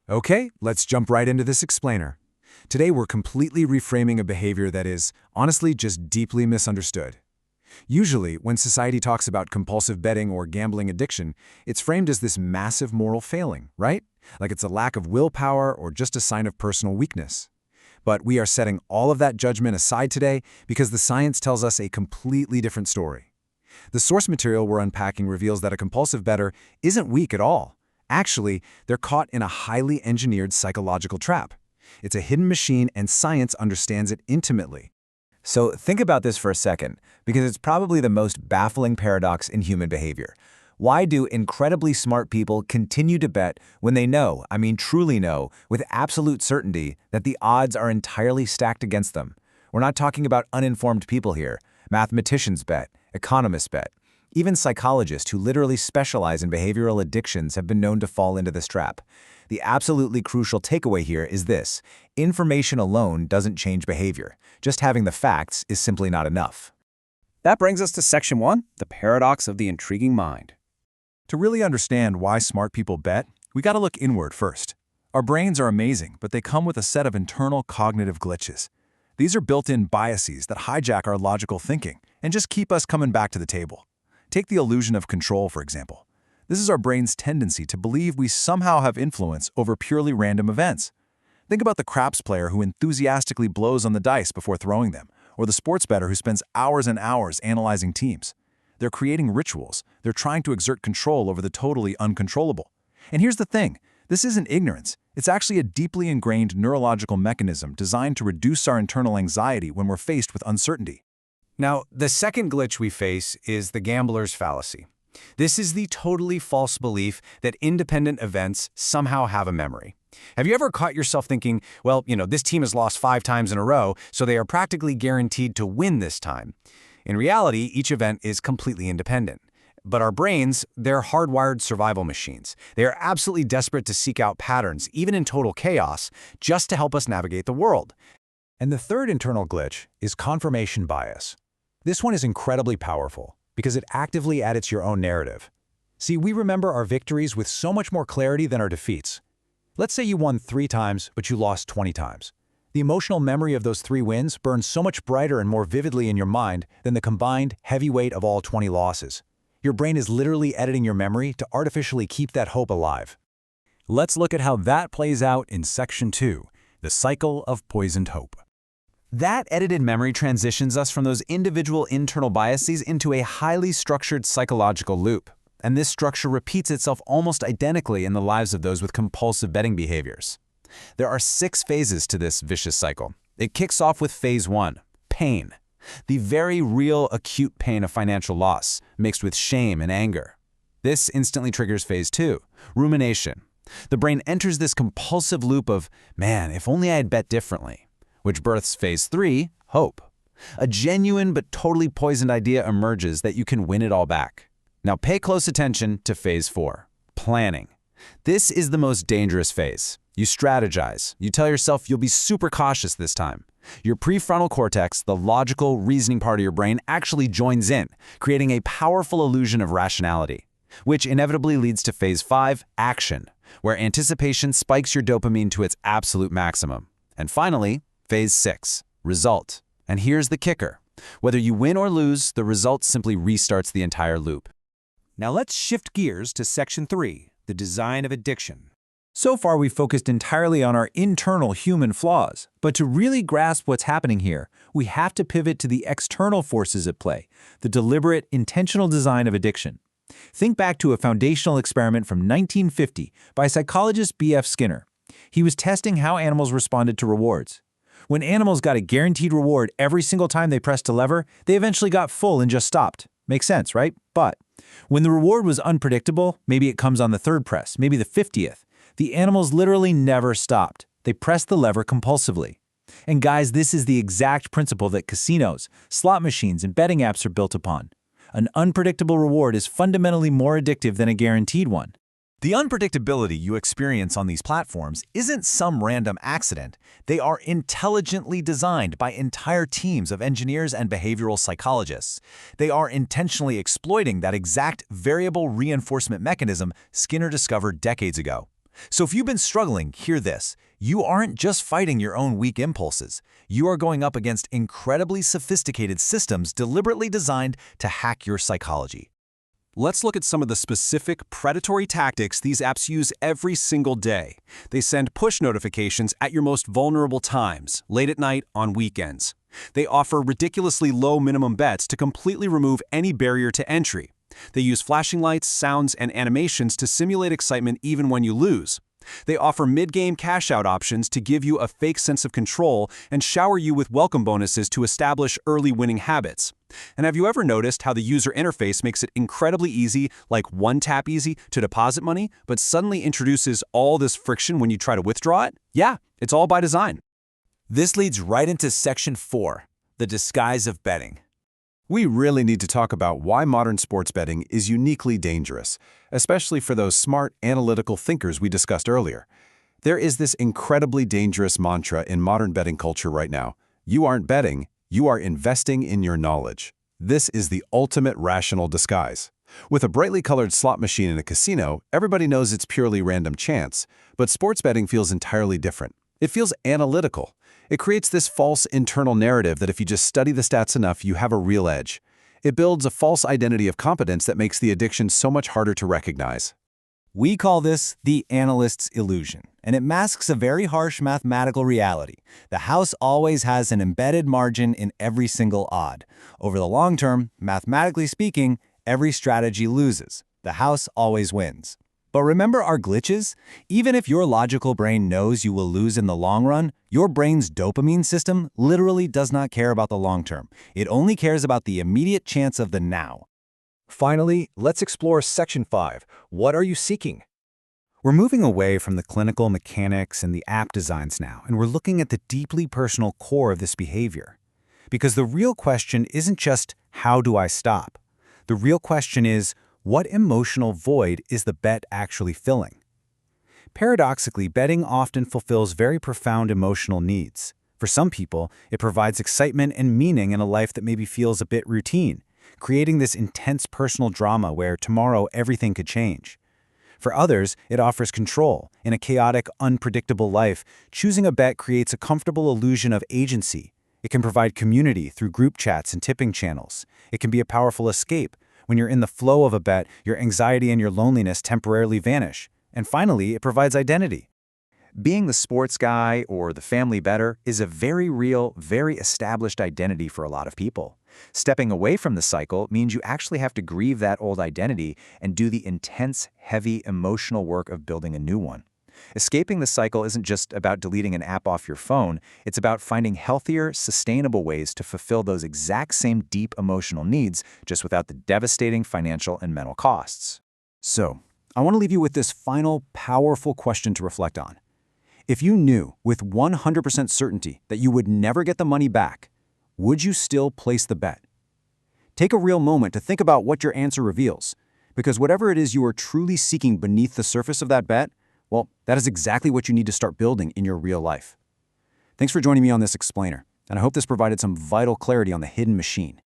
Okay, let's jump right into this explainer. Today we're completely reframing a behavior that is, honestly, just deeply misunderstood. Usually, when society talks about compulsive betting or gambling addiction, it's framed as this massive moral failing, right? Like it's a lack of willpower or just a sign of personal weakness. But we are setting all of that judgment aside today because the science tells us a completely different story. The source material we're unpacking reveals that a compulsive bettor isn't weak at all. Actually, they're caught in a highly engineered psychological trap. It's a hidden machine and science understands it intimately. So think about this for a second, because it's probably the most baffling paradox in human behavior. Why do incredibly smart people continue to bet when they know, truly know, with absolute certainty that the odds are entirely stacked against them? We're not talking about uninformed people here. Mathematicians bet, economists bet. Even psychologists who literally specialize in behavioral addictions have been known to fall into this trap. The absolutely crucial takeaway here is this: information alone doesn't change behavior. Just having the facts is simply not enough. That brings us to Section 1, the paradox of the intriguing mind. To really understand why smart people bet, we gotta look inward first. Our brains are amazing, but they come with a set of internal cognitive glitches. These are built-in biases that hijack our logical thinking and just keep us coming back to the table. Take the illusion of control, for example. This is our brain's tendency to believe we somehow have influence over purely random events. Think about the craps player who enthusiastically blows on the dice before throwing them, or the sports bettor who spends hours and hours analyzing teams. They're creating rituals. They're trying to exert control over the totally uncontrollable. And here's the thing, this isn't ignorance. It's actually a deeply ingrained neurological mechanism designed to reduce our internal anxiety when we're faced with uncertainty. Now, the second glitch we face is the gambler's fallacy. This is the totally false belief that independent events somehow have a memory. Have you ever caught yourself thinking, well, this team has lost 5 times in a row, so they are practically guaranteed to win this time? In reality, each event is completely independent. But our brains, they're hardwired survival machines. They are absolutely desperate to seek out patterns, even in total chaos, just to help us navigate the world. And the third internal glitch is confirmation bias. This one is incredibly powerful because it actively edits your own narrative. See, we remember our victories with so much more clarity than our defeats. Let's say you won 3 times, but you lost 20 times. The emotional memory of those 3 wins burns so much brighter and more vividly in your mind than the combined heavy weight of all 20 losses. Your brain is literally editing your memory to artificially keep that hope alive. Let's look at how that plays out in Section 2, the cycle of poisoned hope. That edited memory transitions us from those individual internal biases into a highly structured psychological loop. And this structure repeats itself almost identically in the lives of those with compulsive betting behaviors. There are 6 phases to this vicious cycle. It kicks off with Phase 1, pain. The very real acute pain of financial loss, mixed with shame and anger. This instantly triggers Phase 2, rumination. The brain enters this compulsive loop of, man, if only I had bet differently, which births Phase 3, hope. A genuine but totally poisoned idea emerges that you can win it all back. Now pay close attention to Phase 4, planning. This is the most dangerous phase. You strategize. You tell yourself you'll be super cautious this time. Your prefrontal cortex, the logical, reasoning part of your brain, actually joins in, creating a powerful illusion of rationality, which inevitably leads to Phase 5, action, where anticipation spikes your dopamine to its absolute maximum. And finally, Phase 6, result. And here's the kicker. Whether you win or lose, the result simply restarts the entire loop. Now let's shift gears to Section 3, the design of addiction. So far, we've focused entirely on our internal human flaws, but to really grasp what's happening here, we have to pivot to the external forces at play, the deliberate, intentional design of addiction. Think back to a foundational experiment from 1950 by psychologist B.F. Skinner. He was testing how animals responded to rewards. When animals got a guaranteed reward every single time they pressed a lever, they eventually got full and just stopped. Makes sense, right? But when the reward was unpredictable, maybe it comes on the 3rd press, maybe the 50th, the animals literally never stopped. They pressed the lever compulsively. And guys, this is the exact principle that casinos, slot machines, and betting apps are built upon. An unpredictable reward is fundamentally more addictive than a guaranteed one. The unpredictability you experience on these platforms isn't some random accident. They are intelligently designed by entire teams of engineers and behavioral psychologists. They are intentionally exploiting that exact variable reinforcement mechanism Skinner discovered decades ago. So if you've been struggling, hear this. You aren't just fighting your own weak impulses. You are going up against incredibly sophisticated systems deliberately designed to hack your psychology. Let's look at some of the specific predatory tactics these apps use every single day. They send push notifications at your most vulnerable times, late at night, on weekends. They offer ridiculously low minimum bets to completely remove any barrier to entry. They use flashing lights, sounds, and animations to simulate excitement even when you lose. They offer mid-game cash-out options to give you a fake sense of control and shower you with welcome bonuses to establish early winning habits. And have you ever noticed how the user interface makes it incredibly easy, like one tap easy, to deposit money, but suddenly introduces all this friction when you try to withdraw it? Yeah, it's all by design. This leads right into Section 4, the disguise of betting. We really need to talk about why modern sports betting is uniquely dangerous, especially for those smart, analytical thinkers we discussed earlier. There is this incredibly dangerous mantra in modern betting culture right now. You aren't betting, you are investing in your knowledge. This is the ultimate rational disguise. With a brightly colored slot machine in a casino, everybody knows it's purely random chance, but sports betting feels entirely different. It feels analytical. It creates this false internal narrative that if you just study the stats enough, you have a real edge. It builds a false identity of competence that makes the addiction so much harder to recognize. We call this the analyst's illusion, and it masks a very harsh mathematical reality. The house always has an embedded margin in every single odd. Over the long term, mathematically speaking, every strategy loses. The house always wins. But remember our glitches? Even if your logical brain knows you will lose in the long run, your brain's dopamine system literally does not care about the long term. It only cares about the immediate chance of the now. Finally, let's explore Section 5. What are you seeking? We're moving away from the clinical mechanics and the app designs now, and we're looking at the deeply personal core of this behavior. Because the real question isn't just, how do I stop? The real question is, what emotional void is the bet actually filling? Paradoxically, betting often fulfills very profound emotional needs. For some people, it provides excitement and meaning in a life that maybe feels a bit routine, creating this intense personal drama where tomorrow everything could change. For others, it offers control. In a chaotic, unpredictable life, choosing a bet creates a comfortable illusion of agency. It can provide community through group chats and tipping channels. It can be a powerful escape. When you're in the flow of a bet, your anxiety and your loneliness temporarily vanish. And finally, it provides identity. Being the sports guy or the family bettor is a very real, very established identity for a lot of people. Stepping away from the cycle means you actually have to grieve that old identity and do the intense, heavy, emotional work of building a new one. Escaping the cycle isn't just about deleting an app off your phone, it's about finding healthier, sustainable ways to fulfill those exact same deep emotional needs, just without the devastating financial and mental costs. So, I want to leave you with this final, powerful question to reflect on. If you knew with 100% certainty that you would never get the money back, would you still place the bet? Take a real moment to think about what your answer reveals, because whatever it is you are truly seeking beneath the surface of that bet, well, that is exactly what you need to start building in your real life. Thanks for joining me on this explainer, and I hope this provided some vital clarity on the hidden machine.